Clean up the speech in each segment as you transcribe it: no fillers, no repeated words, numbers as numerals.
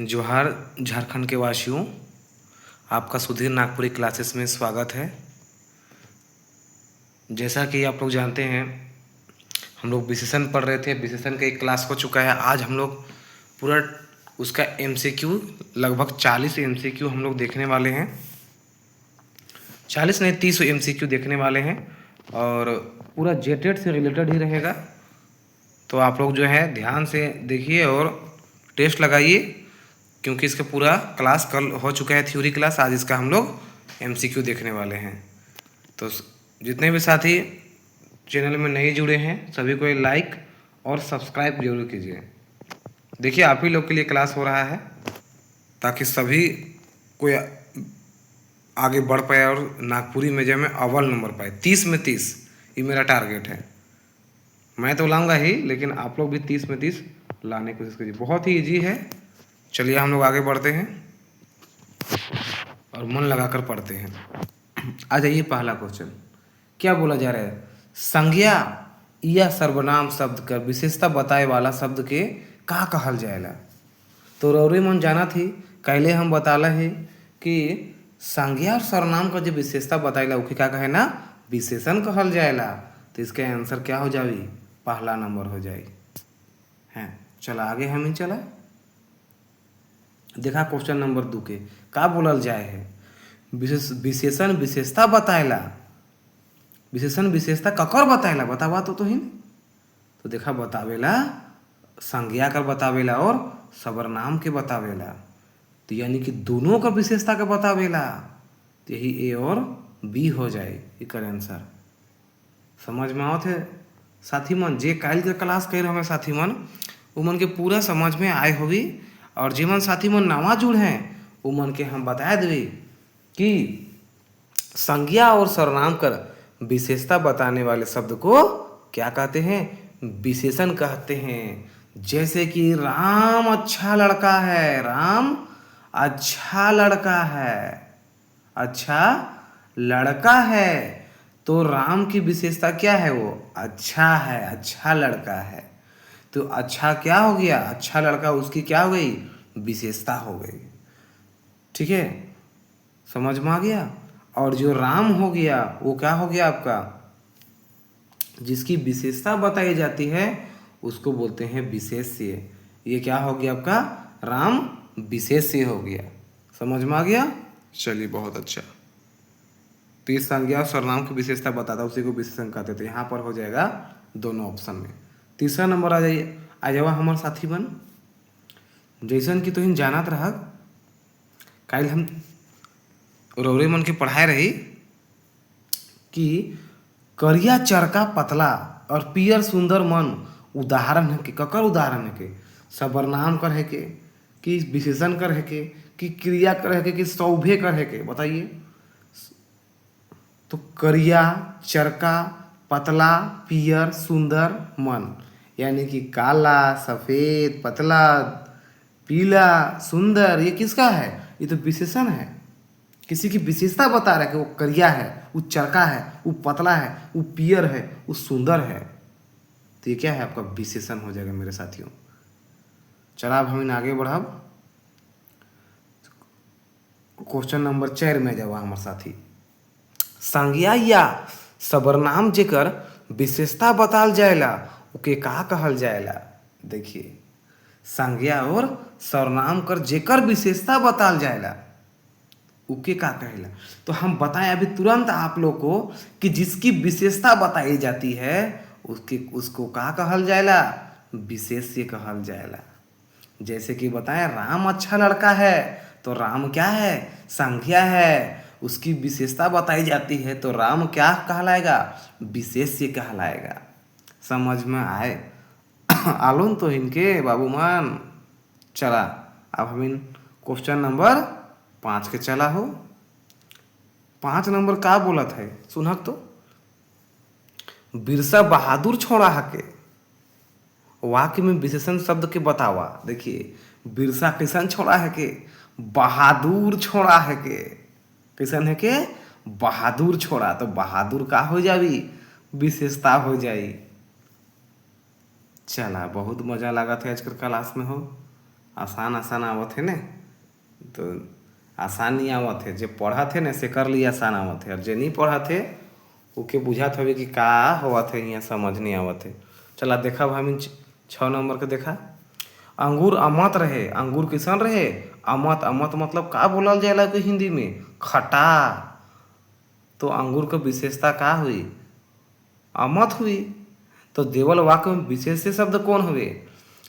जोहार झारखंड के वासियों, आपका सुधीर नागपुरी क्लासेस में स्वागत है। जैसा कि आप लोग जानते हैं, हम लोग विशेषण पढ़ रहे थे। विशेषण का एक क्लास हो चुका है। आज हम लोग पूरा उसका एमसीक्यू लगभग 40 एमसीक्यू हम लोग देखने वाले हैं। 40 नहीं, 30 एमसीक्यू देखने वाले हैं और पूरा जेटेड से रिलेटेड ही रहेगा। तो आप लोग जो है ध्यान से देखिए और टेस्ट लगाइए, क्योंकि इसका पूरा क्लास कल हो चुका है, थ्योरी क्लास। आज इसका हम लोग एमसीक्यू देखने वाले हैं। तो जितने भी साथी चैनल में नए जुड़े हैं, सभी को लाइक और सब्सक्राइब जरूर कीजिए। देखिए, आप ही लोग के लिए क्लास हो रहा है ताकि सभी कोई आगे बढ़ पाए और नागपुरी मेजर में अव्वल नंबर पाए। 30 में 30 ये मेरा टारगेट है। मैं तो लाऊंगा ही, लेकिन आप लोग भी 30 में 30 लाने की कोशिश कीजिए। बहुत ही ईजी है। चलिए हम लोग आगे बढ़ते हैं और मन लगाकर पढ़ते हैं। आ जाइए, पहला क्वेश्चन क्या बोला जा रहा है। संज्ञा या सर्वनाम शब्द कर विशेषता बताए वाला शब्द के का कहल जाएला। तो रौरे मन जाना थी, कैले हम बताला है कि संज्ञा और सर्वनाम का जो विशेषता बताएला उके का कहे ना, विशेषण कहल जाएला। तो इसका आंसर क्या हो जाए, पहला नंबर हो जाए। हैं, चला आगे हम ही चला। देखा क्वेश्चन नंबर 2 के का बोलल जाए है। विशेषण विशेषता बताएला। विशेषण विशेषता ककर बताएला, बतावा तो ही। तो देखा बतावेला संज्ञा कर बतावेला और सर्वनाम के बतावेला। तो यानी कि दोनों का विशेषता का बतावेला। तो यही ए और बी हो जाए इकर आंसर। समझ में आवत है साथी मन। जे काल के क्लास कर रहे साथी मन, वो मन के पूरा समझ में आए होगी। और जे मन साथी मन नवा जुड़ हैं, वो मन के हम बता देवे कि संज्ञा और सर्वनाम कर विशेषता बताने वाले शब्द को क्या कहते हैं, विशेषण कहते हैं। जैसे कि राम अच्छा लड़का है। राम अच्छा लड़का है। अच्छा लड़का है। तो राम की विशेषता क्या है, वो अच्छा है, अच्छा लड़का है। तो अच्छा क्या हो गया, अच्छा लड़का उसकी क्या हो गई, विशेषता हो गई। ठीक है, समझ में आ गया। और जो राम हो गया वो क्या हो गया आपका, जिसकी विशेषता बताई जाती है उसको बोलते हैं विशेष्य। ये क्या हो गया आपका, राम विशेष्य हो गया। समझ में आ गया। चलिए बहुत अच्छा। तो इस संज्ञा सर्वनाम की विशेषता बताता उसी को विशेषण कहते थे। यहाँ पर हो जाएगा दोनों ऑप्शन में। तीसरा नंबर आ जाइए, आ जावा हमारे साथी बन। जैसन कि तो इन जानत रहा, कल हम रौरे मन के पढ़ाए रही कि करिया चरका पतला और पियर सुंदर मन उदाहरण है के, ककर उदाहरण है के, सर्वनाम कर है के, कि विशेषण कर है के, कि क्रिया कर है के, कि सौभे कर है के, बताइए। तो करिया चरका पतला पियर सुंदर मन, यानी कि काला सफेद पतला पीला सुंदर, ये किसका है, ये तो विशेषण है। किसी की विशेषता बता रहा है कि वो करिया है, वो चरका है, वो पतला है, वो पियर है, वो सुंदर है। तो ये क्या है, आपका विशेषण हो जाएगा मेरे साथियों। चला अब हम आगे बढ़ब। क्वेश्चन नंबर 4 में जावा हमारे साथी। संज्ञा या सर्वनाम जेकर विशेषता बताल जाएला उके का कहल जाएला। देखिए, संज्ञा और सर्वनाम कर जेकर विशेषता बताल जाएला उके का कहेला। तो हम बताएं अभी तुरंत आप लोग को कि जिसकी विशेषता बताई जाती है उसको का कहल जाएला, विशेष्य कहल जाएला। जैसे कि बताएं राम अच्छा लड़का है, तो राम क्या है, संज्ञा है। उसकी विशेषता बताई जाती है तो राम क्या कहलाएगा, विशेष्य कहलाएगा। समझ में आए आलून तो इनके बाबूमान। चला अब हम इन क्वेश्चन नंबर 5 के चला हो। 5 नंबर का बोला था सुनक तो, बिरसा बहादुर छोड़ा हके वाक्य में विशेषण शब्द के बतावा। देखिए, बिरसा किसान छोड़ा है के, बहादुर छोड़ा है के, किसान है के, बहादुर छोड़ा। तो बहादुर का हो जावी, विशेषता हो जाई। चला बहुत मजा लगा था आज के क्लास में हो। आसान आसान आवत है ने, तो आसान नहीं आवत है, जे पढ़ा थे ने से कर लिए आसान आवत है, और जे नहीं पढ़ा थे ओके बुझात हवे कि का होवत है, यहाँ समझ नहीं आवत है। चला देखा हम 6 नंबर के देखा। अंगूर अमत रहे, अंगूर किसन रहे अमत, अमत मतलब का बोलल जाएला कि हिंदी में खटा, तो अंगूर का विशेषता का हुई, अमत हुई। तो देवल वाक्य में विशेष शब्द कौन हुए,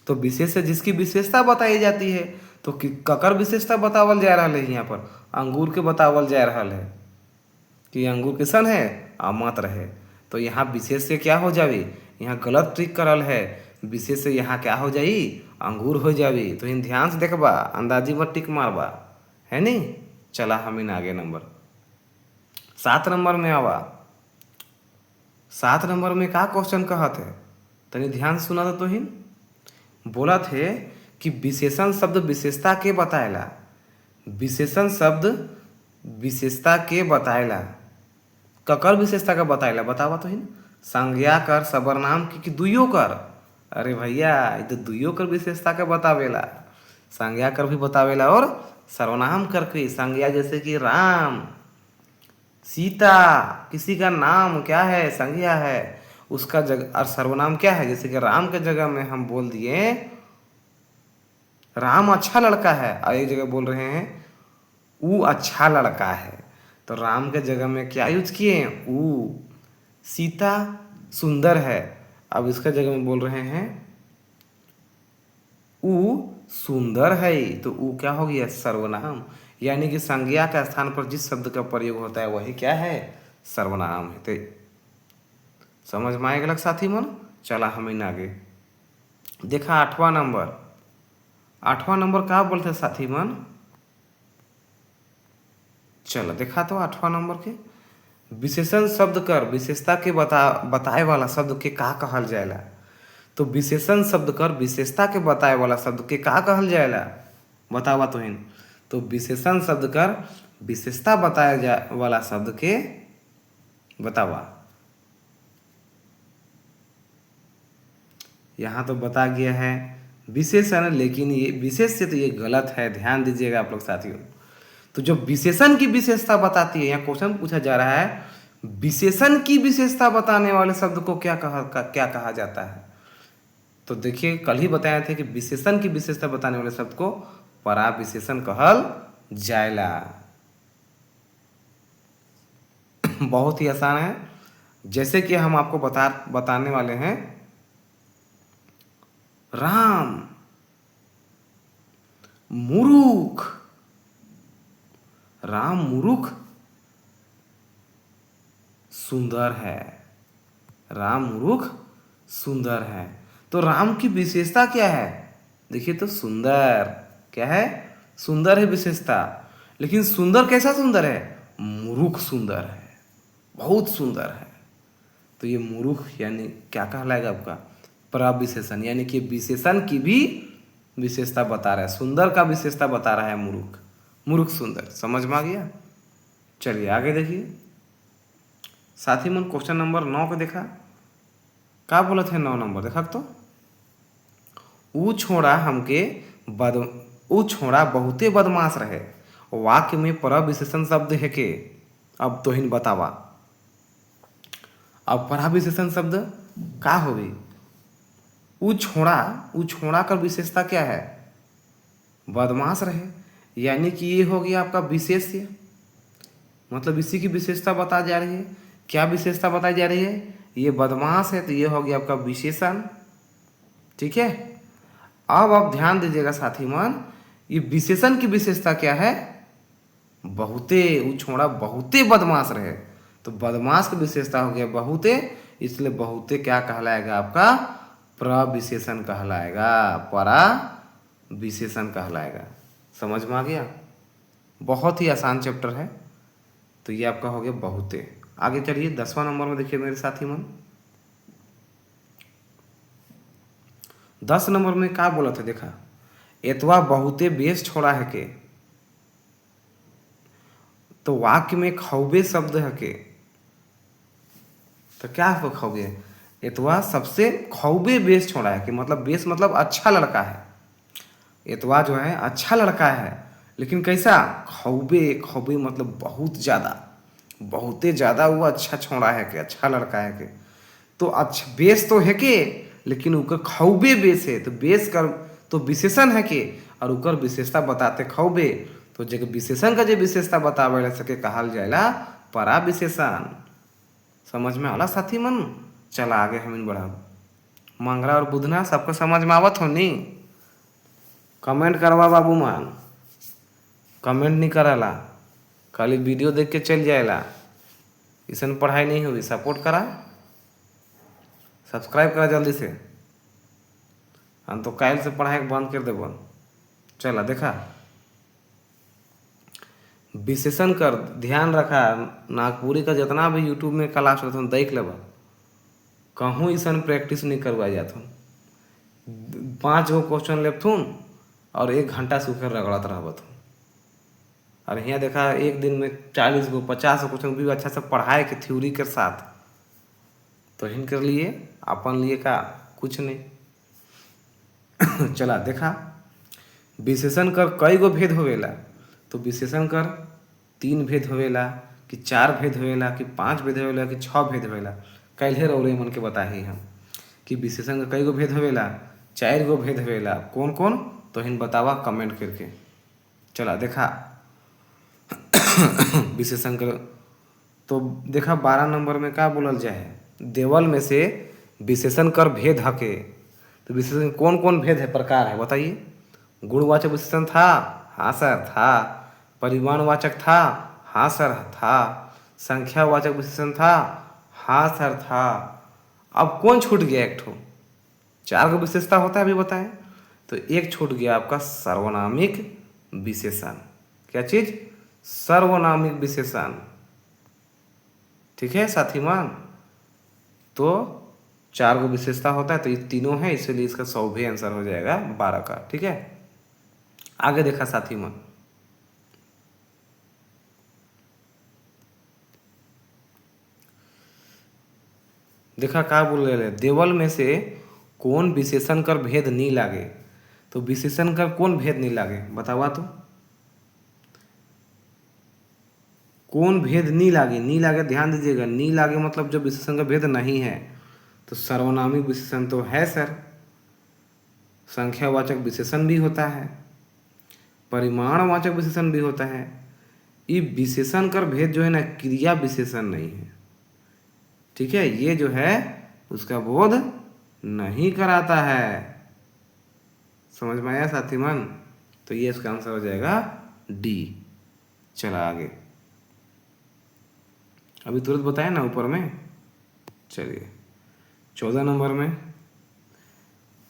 तो विशेष से जिसकी विशेषता बताई जाती है, तो ककर विशेषता बतावल जा रहा है, यहाँ पर अंगूर के बतावल जा रहा है कि अंगूर किसन है अमत रहे। तो यहाँ विशेष से क्या हो जावी, यहाँ गलत ट्रिक करल है, विशेष से यहाँ क्या हो जाई अंगूर हो जावी। तो इन ध्यान से देखबा, अंदाजी मत टिक मारबा, है नहीं। चला हम इन आगे नंबर 7 नंबर में आवा। 7 नंबर में का क्वेश्चन कहत है, तनी ध्यान से सुना तो हिन। बोला थे कि विशेषण शब्द विशेषता के बताएला, विशेषण शब्द विशेषता के बताएला, ककर विशेषता का बताएला बतावा तो हिन। संज्ञा कर, सबरनाम की दुइयो कर, अरे भैया ये तो दुइयो कर विशेषता का बतावेला, संज्ञा कर भी बतावेला और सर्वनाम कर के। संज्ञा जैसे कि राम, सीता, किसी का नाम क्या है संज्ञा है उसका जगह, और सर्वनाम क्या है, जैसे कि राम के जगह में हम बोल दिए राम अच्छा लड़का है, और एक जगह बोल रहे हैं ऊ अच्छा लड़का है, तो राम के जगह में क्या यूज किए ऊ। सीता सुंदर है, अब इसका जगह में बोल रहे हैं ऊ सुंदर है, तो ऊ क्या हो गया सर्वनाम। यानी कि संज्ञा के स्थान पर जिस शब्द का प्रयोग होता है वही क्या है सर्वनाम है। तो समझ में आएगा साथी मन। चला हम इन आगे देखा 8वां नंबर। 8वां नंबर का बोलते साथी मन, चलो देखा तो 8वां नंबर के विशेषण शब्द कर विशेषता के बताए वाला शब्द के का कहल जाएला। तो विशेषण शब्द कर विशेषता के बताए वाला शब्द के का कहल जाएला बतावा तो हिन। तो विशेषण शब्द कर विशेषता बताया जा वाला शब्द के बतावा। यहाँ तो बता गया है विशेषण, लेकिन ये विशेष से तो ये गलत है, ध्यान दीजिएगा आप लोग साथियों। तो जो विशेषण की विशेषता बताती है, यहाँ क्वेश्चन पूछा जा रहा है विशेषण की विशेषता बताने वाले शब्द को क्या कहा जाता है। तो देखिए कल ही बताए थे कि विशेषण की विशेषता बताने वाले शब्द को पराविशेषण कहल जाएला। बहुत ही आसान है, जैसे कि हम आपको बताने वाले हैं राम मूर्ख, राम मूर्ख सुंदर है, राम मूर्ख सुंदर है। तो राम की विशेषता क्या है, देखिए तो सुंदर, क्या है सुंदर है विशेषता, लेकिन सुंदर कैसा सुंदर है, मूर्ख सुंदर है, बहुत सुंदर है। तो ये मूर्ख यानी क्या कहलाएगा आपका प्रविशेषण, यानी कि विशेषण की भी विशेषता बता रहा है, सुंदर का विशेषता बता रहा है मूर्ख, मूर्ख सुंदर। समझ में आ गया। चलिए आगे देखिए साथी मन क्वेश्चन नंबर 9 को देखा, का बोला थे 9 नंबर देखा। तो ऊ छोड़ा हमके ऊ छोड़ा बहुते बदमाश रहे, वाक्य में प्रविशेषण शब्द है के, अब तो हिन बतावा। अब पराविशेषण शब्द का होगी, ऊ छोड़ा का विशेषता क्या है बदमाश रहे, यानी कि ये हो गया आपका विशेष्य, मतलब इसी की विशेषता बता जा रही है। क्या विशेषता बताई जा रही है, ये बदमाश है, तो ये हो गया आपका विशेषण। ठीक है, अब आप ध्यान दीजिएगा साथी मन, ये विशेषण की विशेषता क्या है बहुते, ऊ छोड़ा बहुते बदमाश रहे, तो बदमाश की विशेषता हो गया बहुते, इसलिए बहुते क्या कहलाएगा आपका प्रविशेषण कहलाएगा, पराविशेषण कहलाएगा। समझ में आ गया, बहुत ही आसान चैप्टर है। तो ये आपका हो गया बहुते। आगे चलिए 10वां नंबर में देखिए मेरे साथी मन, 10 नंबर में क्या बोला था देखा, एतवा बहुते बेस छोड़ा है के, तो वाक्य में खौबे शब्द है के, तो क्या है खौबे, एतवा सबसे खौबे बेस छोड़ा है कि मतलब बेस मतलब अच्छा लड़का है, एतवा जो है अच्छा लड़का है, लेकिन कैसा, खौबे, खौबे मतलब बहुत ज़्यादा, बहुते ज़्यादा वो अच्छा छोड़ा है के, अच्छा लड़का है के। तो अच्छा बेस तो है के, लेकिन उकर खौबे बेस है, तो बेस कर तो विशेषण है के, और उकर विशेषता बताते खौबे। तो जगह विशेषण का जो विशेषता बतावे सके कहल जाएला परा विशेषण। समझ में आला साथी मन? चला आगे हम बढ़ा। मंगला और बुधना सबको समझ में आवत हो नी? कमेंट करवा बाबू मान, कमेंट नहीं कराला, खाली वीडियो देख के चल जाएला, इसन पढ़ाई नहीं होगी। सपोर्ट करा, सब्सक्राइब करा जल्दी से, हम तो काल से पढ़ाई बंद कर देव। चला देखा, विशेषण कर ध्यान रखा, नागपुरी का जितना भी यूट्यूब में क्लास रहता देख लेबा, कहूँ इसन प्रैक्टिस नहीं करवा जात हूँ। 5 गो क्वेश्चन लेथुन और 1 घंटा से ऊपर रगड़त रहत हूँ। और यहाँ देखा एक दिन में 40 गो 50 गो क्वेश्चन भी अच्छा से पढ़ाए के थ्योरी के साथ, तो हिनकर लिए अपन लिए का कुछ नहीं। चला देखा, विशेषण कर कई गो भेद होवेला, तो विशेषण कर 3 भेद होवेला कि 4 भेद होवेला कि 5 भेद होवेला कि 6 भेद होवेला। कैले रौरे मन के बताही हम कि विशेषण का कई गो भेद होवेला, 4 गो भेद होवेला, कौन कौन, तो हिन बतावा कमेंट करके। चला देखा, विशेषण कर तो देखा 12 नंबर में का बोलल जाए, देवल में से विशेषण कर भेद हके। तो विशेषण कौन कौन भेद है, प्रकार है बताइए। गुणवाचक विशेषण था, हाँ सर था। परिमाणवाचक था, हाँ सर था। संख्यावाचक विशेषण था, हाँ सर था। अब कौन छूट गया, एक ठो 4 गो विशेषता होता है अभी बताएं, तो एक छूट गया आपका सर्वनामिक विशेषण। क्या चीज? सर्वनामिक विशेषण। ठीक है साथी मान, तो 4 गो विशेषता होता है, तो ये तीनों है, इसलिए इसका 100 भी आंसर हो जाएगा 12 का। ठीक है, आगे देखा साथी मन, देखा का बोल रहे, देवल में से कौन विशेषण कर भेद नहीं लागे। तो विशेषण कर कौन भेद नहीं लागे बतावा, तो कौन भेद नहीं लागे, नहीं लागे ध्यान दीजिएगा, नहीं लागे मतलब जो विशेषण का भेद नहीं है। तो सर्वनामिक विशेषण तो है सर, संख्यावाचक विशेषण भी होता है, परिमाणवाचक विशेषण भी होता है। ये विशेषण कर भेद जो है ना, क्रिया विशेषण नहीं है। ठीक है, ये जो है उसका बोध नहीं कराता है। समझ में आया साथी मन? तो ये इसका आंसर हो जाएगा डी। चला आगे, अभी तुरंत बताया ना ऊपर में। चलिए 14 नंबर में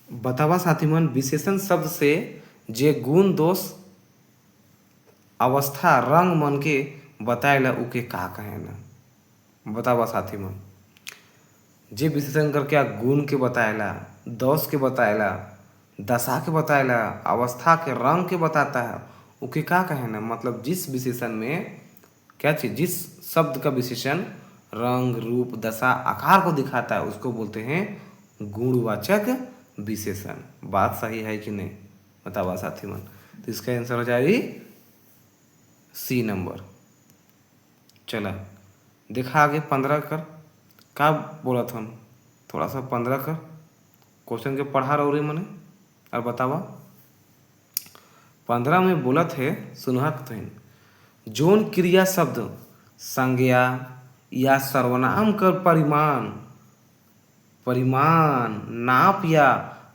बतावा साथी मन, विशेषण शब्द से जे गुण दोष अवस्था रंग मन के बताएला उके का कहे ना। बतावा साथी मन, जे विशेषण कर क्या गुण के बताएला, दोष के बताएला, दशा के बताएला, अवस्था के रंग के बताता है, उके का कहे ना। मतलब जिस विशेषण में क्या चीज, जिस शब्द का विशेषण रंग रूप दशा आकार को दिखाता है उसको बोलते हैं गुणवाचक विशेषण। बात सही है कि नहीं बतावा साथी मन? तो इसका आंसर हो जाएगी सी नंबर। चला देखा आगे 15 कर का बोला था, थोड़ा सा 15 कर क्वेश्चन के पढ़ा रहो रे मने, और बतावा 15 में बोला थे सुनहत थे, जोन क्रिया शब्द संज्ञा या सर्वनाम कर परिमाण, परिमाण नाप या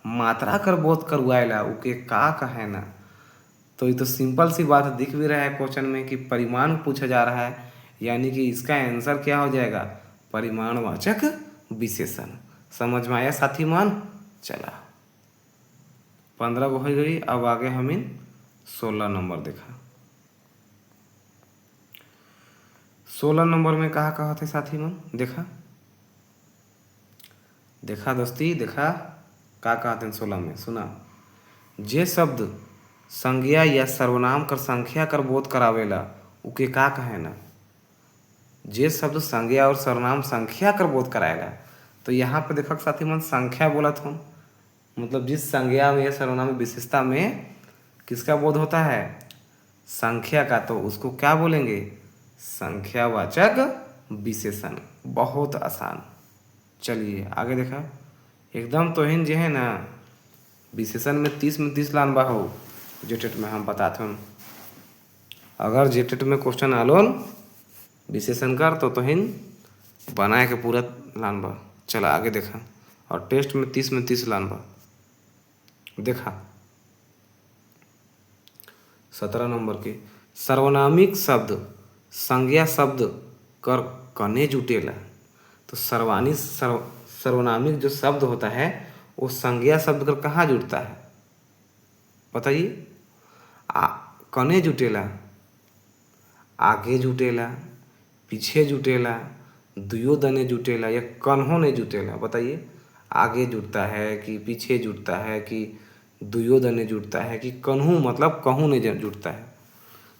मात्रा कर बोध करवाएला उके का कहे ना। तो ये तो सिंपल सी बात दिख भी रहा है क्वेश्चन में कि परिमाण पूछा जा रहा है, यानी कि इसका आंसर क्या हो जाएगा, परिमाणवाचक विशेषण। समझ में आया साथी मान? चला 15 हो गई, अब आगे हम 16 नंबर देखा। 16 नंबर में कहा थे साथी मन, देखा देखा दोस्ती, देखा का कहते हैं 16 में, सुना। जे शब्द संज्ञा या सर्वनाम कर संख्या कर बोध करावेला उके का कहे ना। जे शब्द संज्ञा और सर्वनाम संख्या कर बोध कराएला, तो यहाँ पे देखा साथी मन संख्या बोला था, मतलब जिस संज्ञा में या सर्वनाम विशेषता में किसका बोध होता है? संख्या का। तो उसको क्या बोलेंगे? संख्यावाचक विशेषण। बहुत आसान। चलिए आगे देखा। एकदम तोहिन जे है ना विशेषण में 30 में 30 लान बा हो जेटेट में हम बताते हैं। अगर जेटेट में क्वेश्चन आलोन विशेषण कर तो तोहिन बनाए के पूरा लान बा। चला आगे देखा। और टेस्ट में 30 लान बा। देखा 17 नंबर के सर्वनामिक शब्द संज्ञा शब्द कर कने जुटेला। तो सर्वनामिक जो शब्द होता है वो संज्ञा शब्द कर कहाँ जुटता है बताइए? कने जुटेला, आगे जुटेला, पीछे जुटेला, दुयो दने जुटेला या कन्हों ने जुटेला बताइए? आगे जुटता है कि पीछे जुटता है कि दुयो दने जुटता है कि कन्हू मतलब कहूँ ने जुटता है।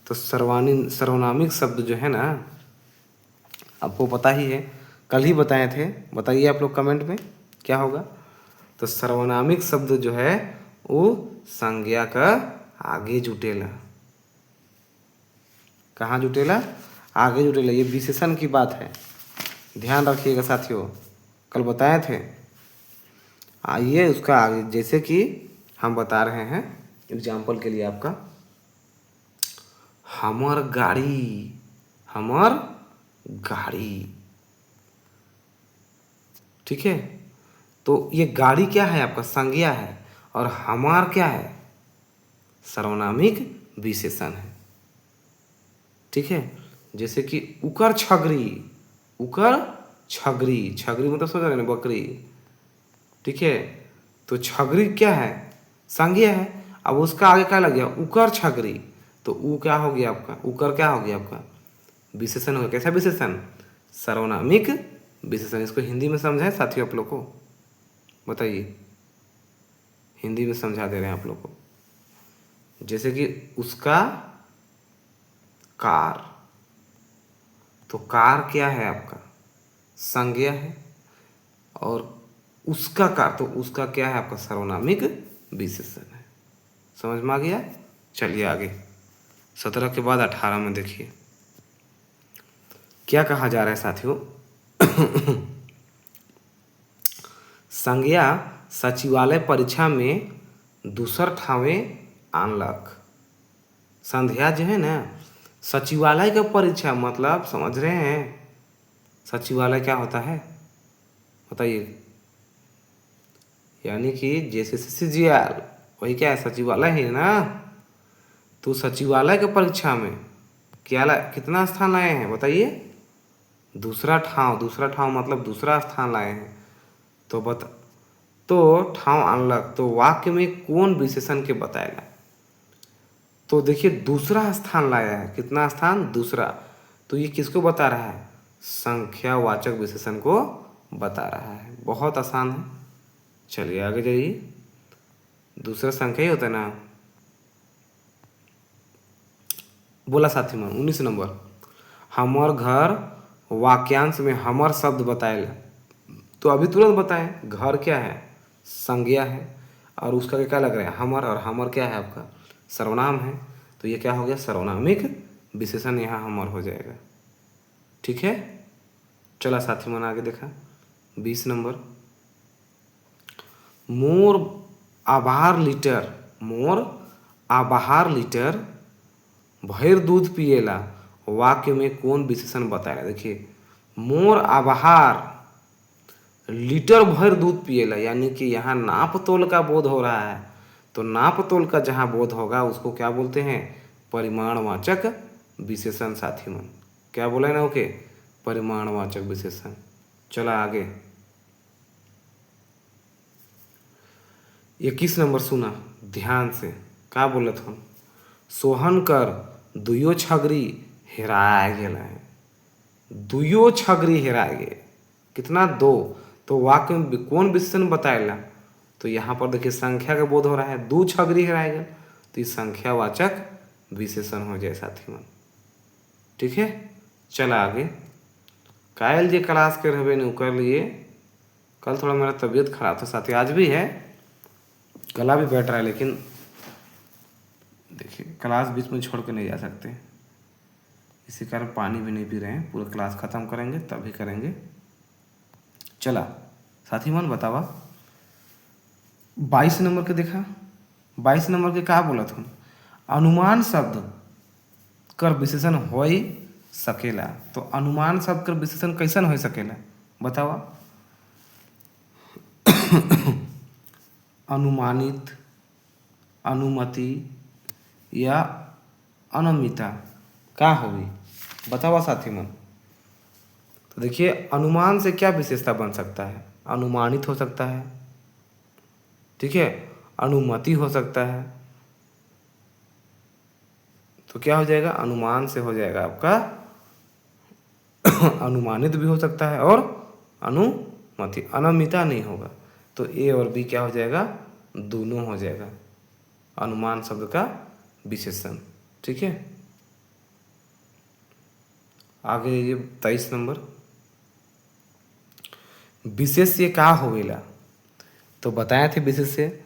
तो सर्वनामिक शब्द जो है ना आपको पता ही है, कल ही बताए थे। बताइए आप लोग कमेंट में क्या होगा। तो सर्वनामिक शब्द जो है वो संज्ञा का आगे जुटेला। कहाँ जुटेला? आगे जुटेला। ये विशेषण की बात है, ध्यान रखिएगा साथियों, कल बताए थे। आइए उसका आगे, जैसे कि हम बता रहे हैं एग्जाम्पल के लिए आपका, हमर गाड़ी, हमर गाड़ी, ठीक है। तो ये गाड़ी क्या है? आपका संज्ञा है। और हमार क्या है? सर्वनामिक विशेषण है, ठीक है। जैसे कि उकर छगरी, उकर छगरी, छगरी मतलब समझ रहे ना बकरी, ठीक है। तो छगरी क्या है? संज्ञा है। अब उसका आगे क्या लग गया? उकर छगरी। तो ऊ क्या हो गया आपका? उकर क्या हो गया आपका? विशेषण हो गया। कैसा विशेषण? सर्वनामिक विशेषण। इसको हिंदी में समझाए साथियों आप लोग को? बताइए, हिंदी में समझा दे रहे हैं आप लोग को। जैसे कि उसका कार, तो कार क्या है आपका? संज्ञा है। और उसका कार, तो उसका क्या है आपका? सर्वनामिक विशेषण है। समझ में आ गया? चलिए आगे 17 के बाद 18 में देखिए क्या कहा जा रहा है साथियों। संज्ञा सचिवालय परीक्षा में दूसर ठावे आनलक। संध्या जो है ना सचिवालय का परीक्षा, मतलब समझ रहे हैं सचिवालय क्या होता है बताइए? यानी कि जैसे CGL वही क्या है? सचिवालय है ना। तो सचिवालय के परीक्षा में कितना स्थान लाए हैं बताइए? दूसरा ठाव। दूसरा ठाव मतलब दूसरा स्थान लाए हैं। तो ठाव आनलक, तो वाक्य में कौन विशेषण के बताएगा? तो देखिए दूसरा स्थान लाया है। कितना स्थान? दूसरा। तो ये किसको बता रहा है? संख्यावाचक विशेषण को बता रहा है। बहुत आसान है। चलिए आगे जाइए। दूसरा संख्या ही होता है ना। बोला साथी मन 19 नंबर, हमर घर वाक्यांश में हमर शब्द बताएला। तो अभी तुरंत बताएं, घर क्या है? संज्ञा है। और उसका क्या लग रहा है? हमर। और हमर क्या है आपका? सर्वनाम है। तो ये क्या हो गया? सर्वनामिक विशेषण यहाँ हमर हो जाएगा, ठीक है। चला साथी मन आगे देखा 20 नंबर, मोर आभार लीटर, मोर आभार लीटर भैर दूध पिएला। वाक्य में कौन विशेषण बताएगा? देखिए मोर आभार लीटर भर दूध पिएला, यानी कि यहाँ नाप तोल का बोध हो रहा है। तो नाप तोल का जहाँ बोध होगा उसको क्या बोलते हैं? परिमाणवाचक विशेषण। साथी मन क्या बोले ना? ओके, परिमाणवाचक विशेषण। चला आगे 21 नंबर सुना ध्यान से, का बोलत हम? सोहन कर दुयो छगरी हेराए गेला है। दुयो छगरी हेराए गए। कितना? 2। तो वाक्य में कौन विशेषण बताएला? तो यहाँ पर देखिए संख्या का बोध हो रहा है। 2 छगरी हेराए गए, तो ये संख्यावाचक विशेषण हो जाए साथी मन, ठीक है। चला आगे। कायल जे क्लास के रहे न कर लिए। कल थोड़ा मेरा तबीयत खराब था साथी, आज भी है, गला भी बैठ रहा है, लेकिन देखिए क्लास बीच में छोड़ के नहीं जा सकते, इसी कारण पानी भी नहीं पी रहे हैं, पूरा क्लास ख़त्म करेंगे तभी करेंगे। चला साथी मन बतावा 22 नंबर के देखा, 22 नंबर के का बोलत हूँ, अनुमान शब्द कर विशेषण हो सकेला। तो अनुमान शब्द कर विशेषण कैसन हो सकेला बतावा। अनुमानित, अनुमति या अनमिता का होगी बतावा साथी मन। तो देखिए अनुमान से क्या विशेषता बन सकता है, अनुमानित हो सकता है, ठीक है, अनुमति हो सकता है। तो क्या हो जाएगा, अनुमान से हो जाएगा आपका अनुमानित भी हो सकता है और अनुमति, अनमिता नहीं होगा। तो ए और बी क्या हो जाएगा, दोनों हो जाएगा अनुमान शब्द का विशेषण, ठीक है। आगे ये 23 नंबर, विशेष्य का होवेला। तो बताए थे विशेष्य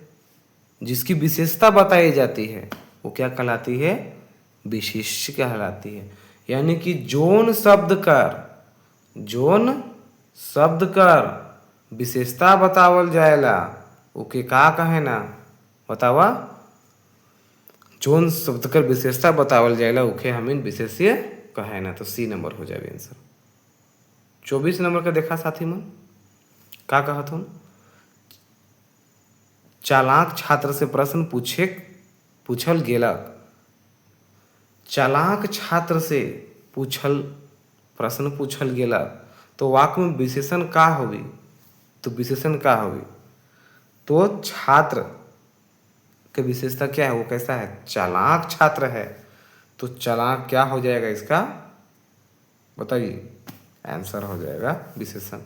जिसकी विशेषता बताई जाती है वो क्या कहलाती है, विशेष्य कहलाती है। यानी कि जोन शब्द कर विशेषता बतावल जाएला ओके का कहे ना बतावा। जोन शब्द कर विशेषता बतावल जाएला ओके हमें विशेष्य कहे ना। तो सी नंबर हो जाए आंसर। 24 नंबर का देखा साथी मन का कहत हूँ, चालाक छात्र से प्रश्न पूछल गेलक। चालाक छात्र से प्रश्न पूछल गेलक। तो वाक्य में विशेषण का होगी, तो विशेषण का होगी, तो छात्र की विशेषता क्या है, वो कैसा है, चालाक छात्र है। तो चालाक क्या हो जाएगा इसका बताइए, आंसर हो जाएगा विशेषण।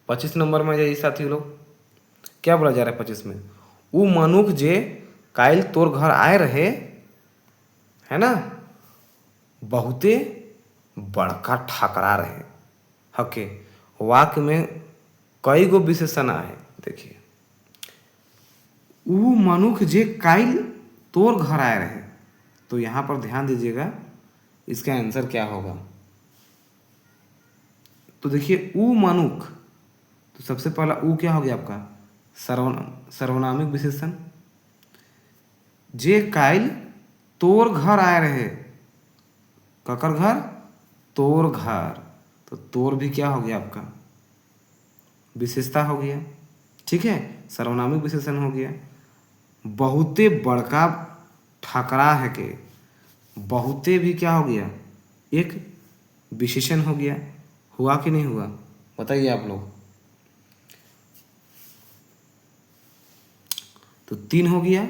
25 नंबर में जाइए साथी लोग, क्या बोला जा रहा है 25 में, उ मनुख जे काल तोर घर आए रहे है ना, बहुते बड़का ठकरा रहे हके। वाक्य में कई गो विशेषण आए, देखिए उ मनुख जे काल तोर घर आए रहे। तो यहाँ पर ध्यान दीजिएगा इसका आंसर क्या होगा। तो देखिए उ मनुख, तो सबसे पहला उ क्या हो गया आपका, सर्वनामिक विशेषण। जे काल तोर घर आए रहे, ककर घर, तोर घर। तो तोर भी क्या हो गया आपका विशेषता हो गया, ठीक है, सर्वनामिक विशेषण हो गया। बहुते बड़का ठकरा है के, बहुते भी क्या हो गया, एक विशेषण हो गया। हुआ कि नहीं हुआ बताइए आप लोग। तो 3 हो गया,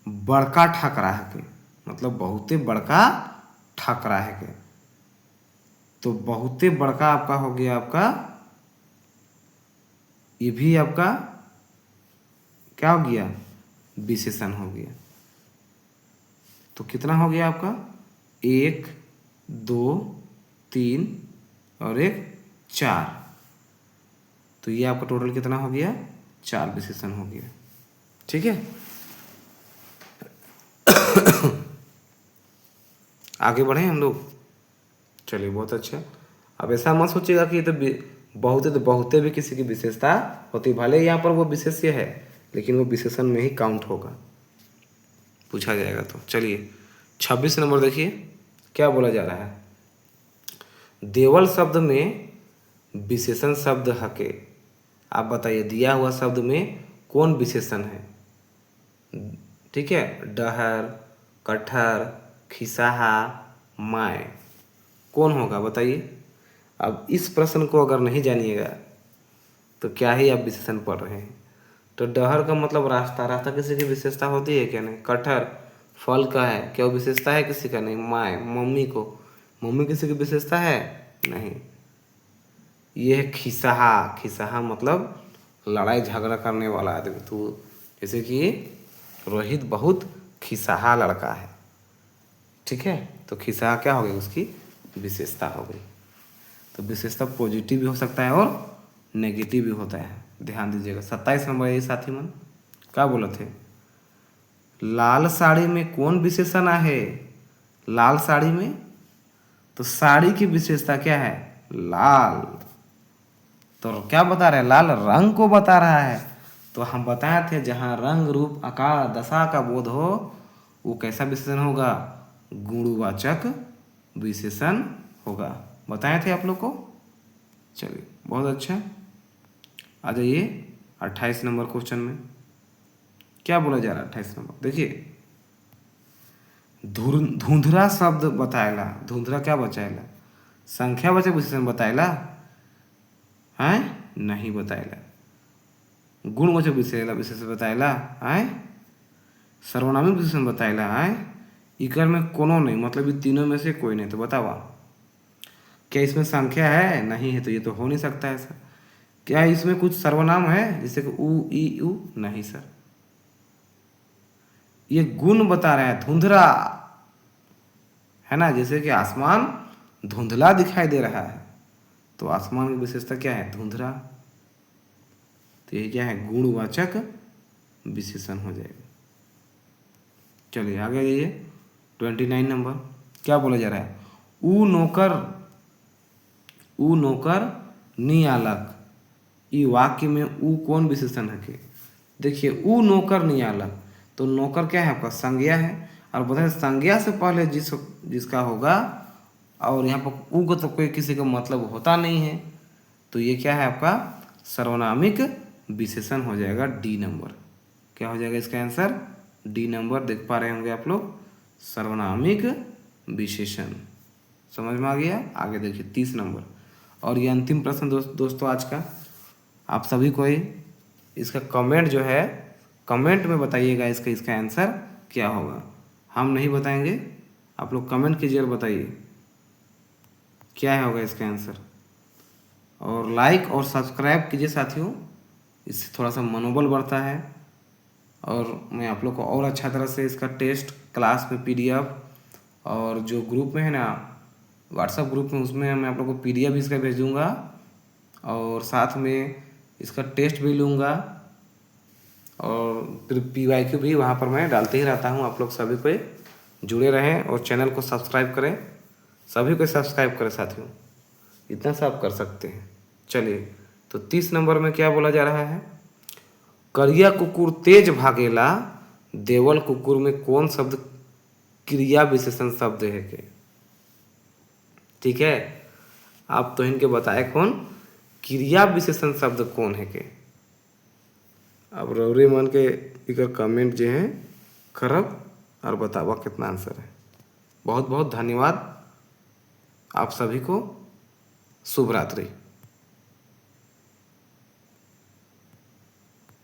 बड़का ठकरा है के, मतलब बहुते बड़का ठकरा है के। तो बहुते बड़का आपका हो गया, आपका ये भी आपका क्या हो गया, विशेषण हो गया। तो कितना हो गया आपका, 1 2 3 और 1 4। तो ये आपका टोटल कितना हो गया, 4 विशेषण हो गया, ठीक है। आगे बढ़े हम लोग, चलिए बहुत अच्छा। अब ऐसा मत सोचिएगा कि ये तो बहुते भी किसी की विशेषता होती, भले यहाँ पर वो विशेष्य है लेकिन वो विशेषण में ही काउंट होगा, पूछा जाएगा। तो चलिए 26 नंबर देखिए क्या बोला जा रहा है, देवल शब्द में विशेषण शब्द हके। आप बताइए दिया हुआ शब्द में कौन विशेषण है, ठीक है, डहर, कटहर, खिसाहा, माय, कौन होगा बताइए। अब इस प्रश्न को अगर नहीं जानिएगा तो क्या ही आप विशेषण पढ़ रहे हैं। तो डहर का मतलब रास्ता किसी की विशेषता होती है क्या, नहीं। कटहर फल का है, क्या वो विशेषता है किसी का, नहीं। माय मम्मी किसी की विशेषता है, नहीं। ये है खिसाहा मतलब लड़ाई झगड़ा करने वाला आदमी। तो जैसे कि रोहित बहुत खिसाहा लड़का है, ठीक है। तो खिसाहा क्या हो गई, उसकी विशेषता हो गई। तो विशेषता पॉजिटिव भी हो सकता है और नेगेटिव भी होता है, ध्यान दीजिएगा। 27 नंबर ये साथी मन क्या बोले थे, लाल साड़ी में कौन विशेषण आहे? लाल साड़ी में, तो साड़ी की विशेषता क्या है? लाल। तो क्या बता रहे हैं? लाल रंग को बता रहा है। तो हम बताए थे जहाँ रंग रूप आकार दशा का बोध हो वो कैसा विशेषण होगा? गुणवाचक विशेषण होगा। बताए थे आप लोग को। चलिए बहुत अच्छा। आ जाइए 28 नंबर क्वेश्चन में क्या बोला जा रहा है। 28 नंबर देखिए, धुंधरा शब्द बताएला। धुंधरा क्या बचाएला? संख्यावाचक विशेषण बताएला है? नहीं बताएला। गुणवाचक विशेषण बताएला है? सर्वनामिक विशेषण बताएला है? इकर में कोनो नहीं, मतलब ये तीनों में से कोई नहीं। तो बतावा क्या इसमें संख्या है? नहीं है, तो ये तो हो नहीं सकता है सर। क्या इसमें कुछ सर्वनाम है जैसे कि उ ई उ? नहीं सर। ये गुण बता रहा है, धुंधला है ना, जैसे कि आसमान धुंधला दिखाई दे रहा है, तो आसमान की विशेषता क्या है? धुंधला। तो ये क्या है? गुणवाचक विशेषण हो जाएगा। चलिए आगे जाइए 29 नंबर क्या बोला जा रहा है? ऊ नौकर नियालक। ई वाक्य में ऊ कौन विशेषण है? के देखिए, ऊ नौकर नियालक, तो नौकर क्या है आपका? संज्ञा है। और बताए संज्ञा से पहले जिसका होगा, और यहाँ पर ऊ को तो कोई किसी का मतलब होता नहीं है, तो ये क्या है आपका? सर्वनामिक विशेषण हो जाएगा। डी नंबर क्या हो जाएगा इसका आंसर? डी नंबर देख पा रहे होंगे आप लोग, सर्वनामिक विशेषण। समझ में आ गया? आगे देखिए 30 नंबर, और ये अंतिम प्रश्न दोस्तों आज का। आप सभी को इसका कमेंट जो है, कमेंट में बताइएगा इसका आंसर क्या होगा। हम नहीं बताएंगे, आप लोग कमेंट कीजिए और बताइए क्या होगा इसका आंसर। और लाइक और सब्सक्राइब कीजिए साथियों, इससे थोड़ा सा मनोबल बढ़ता है, और मैं आप लोग को और अच्छा तरह से इसका टेस्ट क्लास में PDF, और जो ग्रुप में है ना व्हाट्सएप ग्रुप में, उसमें मैं आप लोग को PDF इसका भेज दूँगा, और साथ में इसका टेस्ट भी लूँगा, और फिर PYQ भी वहाँ पर मैं डालते ही रहता हूँ। आप लोग सभी को जुड़े रहें और चैनल को सब्सक्राइब करें। सभी को सब्सक्राइब करें साथियों, इतना सा आप कर सकते हैं। चलिए तो 30 नंबर में क्या बोला जा रहा है? करिया कुकुर तेज भागेला, देवल कुकुर में कौन शब्द क्रिया विशेषण शब्द है के? ठीक है, आप तो इनके बताए कौन क्रिया विशेषण शब्द कौन है के? अब रौरे मन के इकर कमेंट जो है करब और बतावा कितना आंसर है। बहुत बहुत धन्यवाद आप सभी को। शुभ रात्रि।